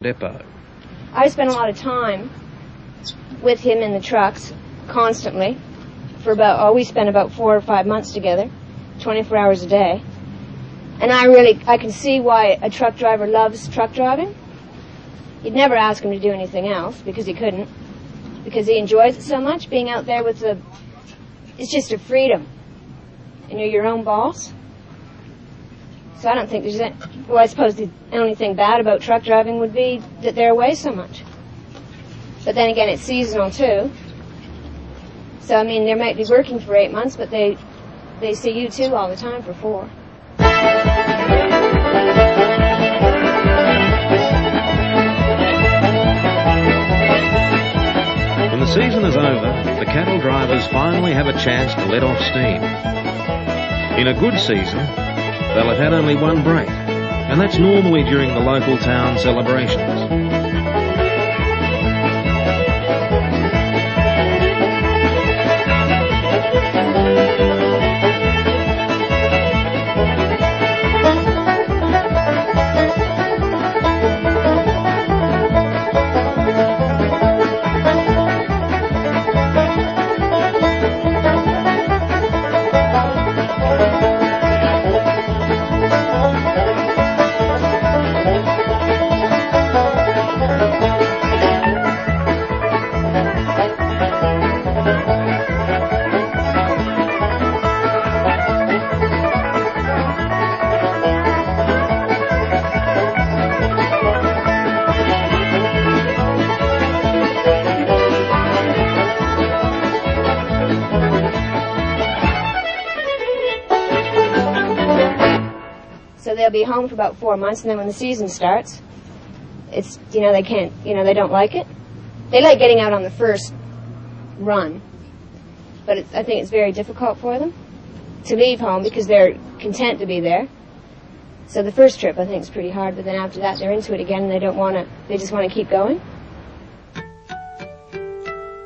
depot. I spent a lot of time with him in the trucks, constantly, we spent about 4 or 5 months together, 24 hours a day. And I can see why a truck driver loves truck driving. You'd never ask him to do anything else, because he couldn't, because he enjoys it so much, being out there it's just a freedom. And you're your own boss. So I don't think there's I suppose the only thing bad about truck driving would be that they're away so much. But then again, it's seasonal too. So, I mean, they might be working for 8 months, but they see you too all the time for 4. When the season is over, the cattle drivers finally have a chance to let off steam. In a good season, they'll have had only one break, and that's normally during the local town celebrations. They'll be home for about 4 months, and then when the season starts, it's, they can't, they don't like it. They like getting out on the first run, but I think it's very difficult for them to leave home because they're content to be there. So the first trip, I think, is pretty hard, but then after that, they're into it again, and they just want to keep going.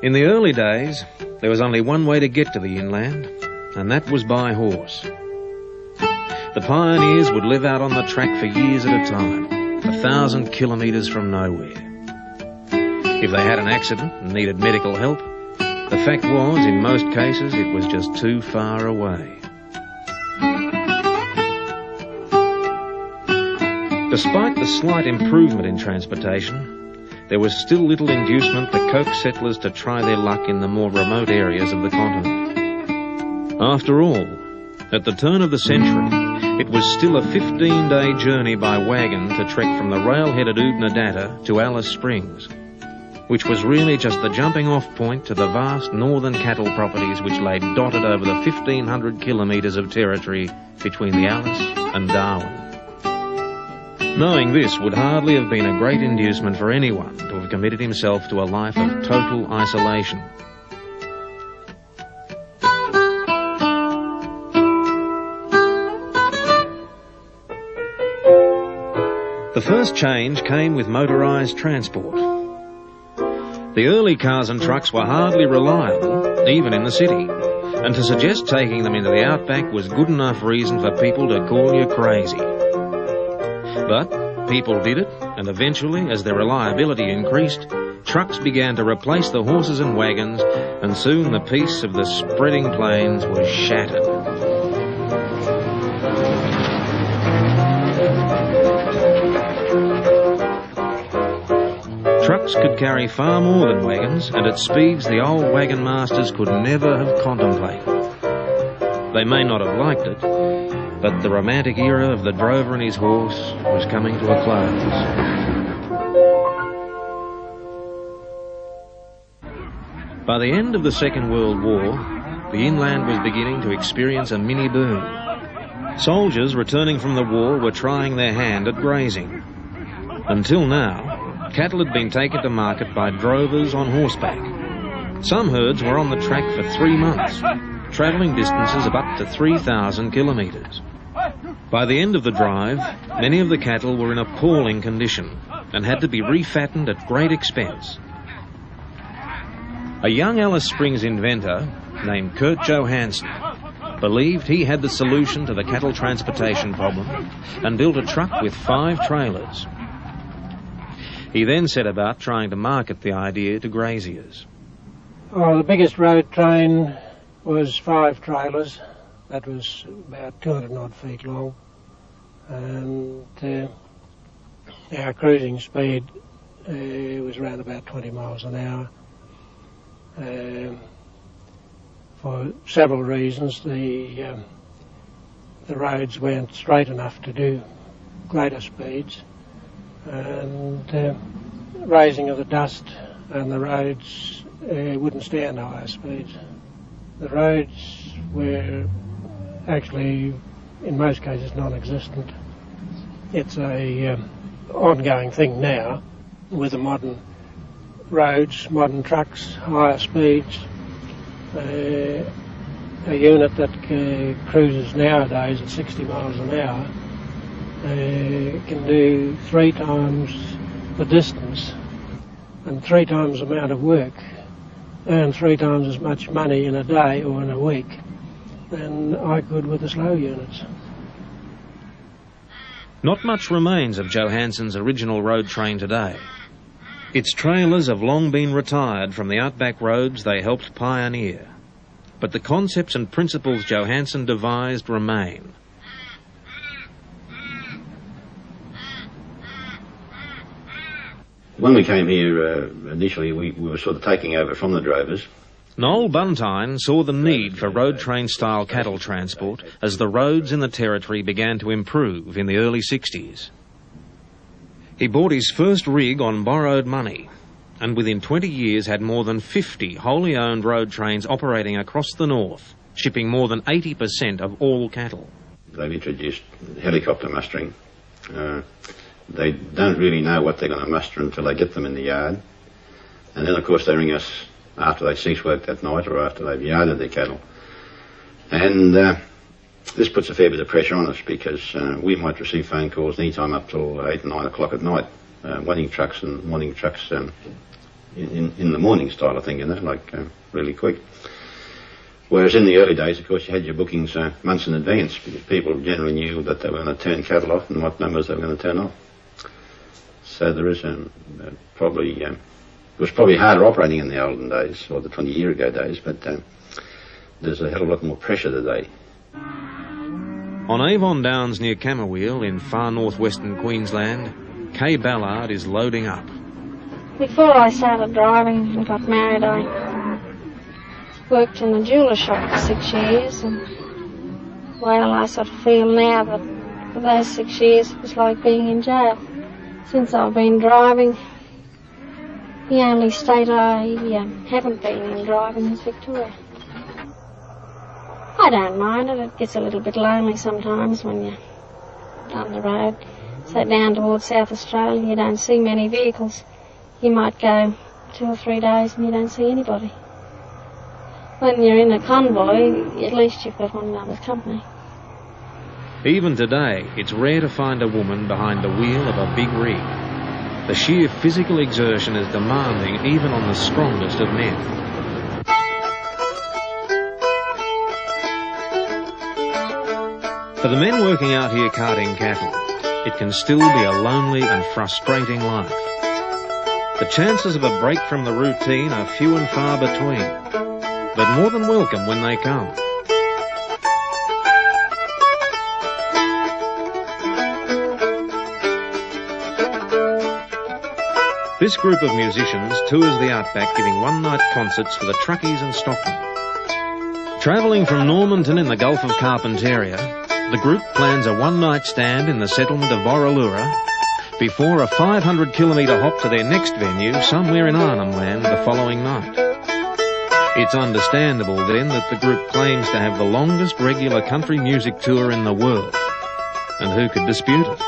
In the early days, there was only one way to get to the inland, and that was by horse. The pioneers would live out on the track for years at a time, 1,000 kilometres from nowhere. If they had an accident and needed medical help, the fact was, in most cases, it was just too far away. Despite the slight improvement in transportation, there was still little inducement to coax settlers to try their luck in the more remote areas of the continent. After all, at the turn of the century, it was still a 15-day journey by wagon to trek from the railhead at Oodnadatta to Alice Springs, which was really just the jumping-off point to the vast northern cattle properties which lay dotted over the 1,500 kilometres of territory between the Alice and Darwin. Knowing this would hardly have been a great inducement for anyone to have committed himself to a life of total isolation. The first change came with motorised transport. The early cars and trucks were hardly reliable, even in the city, and to suggest taking them into the Outback was good enough reason for people to call you crazy. But people did it, and eventually, as their reliability increased, trucks began to replace the horses and wagons, and soon the peace of the spreading plains was shattered. Trucks could carry far more than wagons, and at speeds the old wagon masters could never have contemplated. They may not have liked it, but the romantic era of the drover and his horse was coming to a close. By the end of the Second World War, the inland was beginning to experience a mini boom. Soldiers returning from the war were trying their hand at grazing. Until now, cattle had been taken to market by drovers on horseback. Some herds were on the track for 3 months, travelling distances of up to 3,000 kilometres. By the end of the drive, many of the cattle were in appalling condition and had to be refattened at great expense. A young Alice Springs inventor named Kurt Johansson believed he had the solution to the cattle transportation problem and built a truck with 5 trailers. He then set about trying to market the idea to graziers. Oh, the biggest road train was 5 trailers. That was about 200 odd feet long. And our cruising speed was around about 20 miles an hour. For several reasons, the roads weren't straight enough to do greater speeds, and raising of the dust and the roads wouldn't stand higher speeds. The roads were actually, in most cases, non-existent. It's a ongoing thing now with the modern roads, modern trucks, higher speeds. A unit that cruises nowadays at 60 miles an hour can do 3 times the distance and 3 times the amount of work, earn 3 times as much money in a day or in a week than I could with the slow units. Not much remains of Johansson's original road train today. Its trailers have long been retired from the outback roads they helped pioneer. But the concepts and principles Johansson devised remain. When we came here initially, we were sort of taking over from the drovers. Noel Buntine saw the need for road train-style cattle transport as the roads in the territory began to improve in the early 60s. He bought his first rig on borrowed money, and within 20 years had more than 50 wholly owned road trains operating across the north, shipping more than 80% of all cattle. They've introduced helicopter mustering. They don't really know what they're going to muster until they get them in the yard. And then, of course, they ring us after they cease work that night or after they've yarded their cattle. And this puts a fair bit of pressure on us because we might receive phone calls any time up till 8 or 9 o'clock at night, wanting trucks and morning trucks in the morning style of thing, you know, like really quick. Whereas in the early days, of course, you had your bookings months in advance because people generally knew that they were going to turn cattle off and what numbers they were going to turn off. So there is it was probably harder operating in the olden days, or the 20-year-ago days, but there's a hell of a lot more pressure today. On Avon Downs near Camberwell in far northwestern Queensland, Kay Ballard is loading up. Before I started driving and got married, I worked in a jeweller shop for 6 years, and well, I sort of feel now that for those 6 years it was like being in jail. Since I've been driving, the only state I haven't been in driving is Victoria. I don't mind it. It gets a little bit lonely sometimes when you're on the road. So down towards South Australia, you don't see many vehicles. You might go 2 or 3 days and you don't see anybody. When you're in a convoy, at least you've got one another's company. Even today, it's rare to find a woman behind the wheel of a big rig. The sheer physical exertion is demanding even on the strongest of men. For the men working out here carting cattle, it can still be a lonely and frustrating life. The chances of a break from the routine are few and far between, but more than welcome when they come. This group of musicians tours the Outback giving one-night concerts for the truckies and stockmen. Travelling from Normanton in the Gulf of Carpentaria, the group plans a one-night stand in the settlement of Borroloola before a 500-kilometre hop to their next venue somewhere in Arnhem Land the following night. It's understandable then that the group claims to have the longest regular country music tour in the world. And who could dispute it?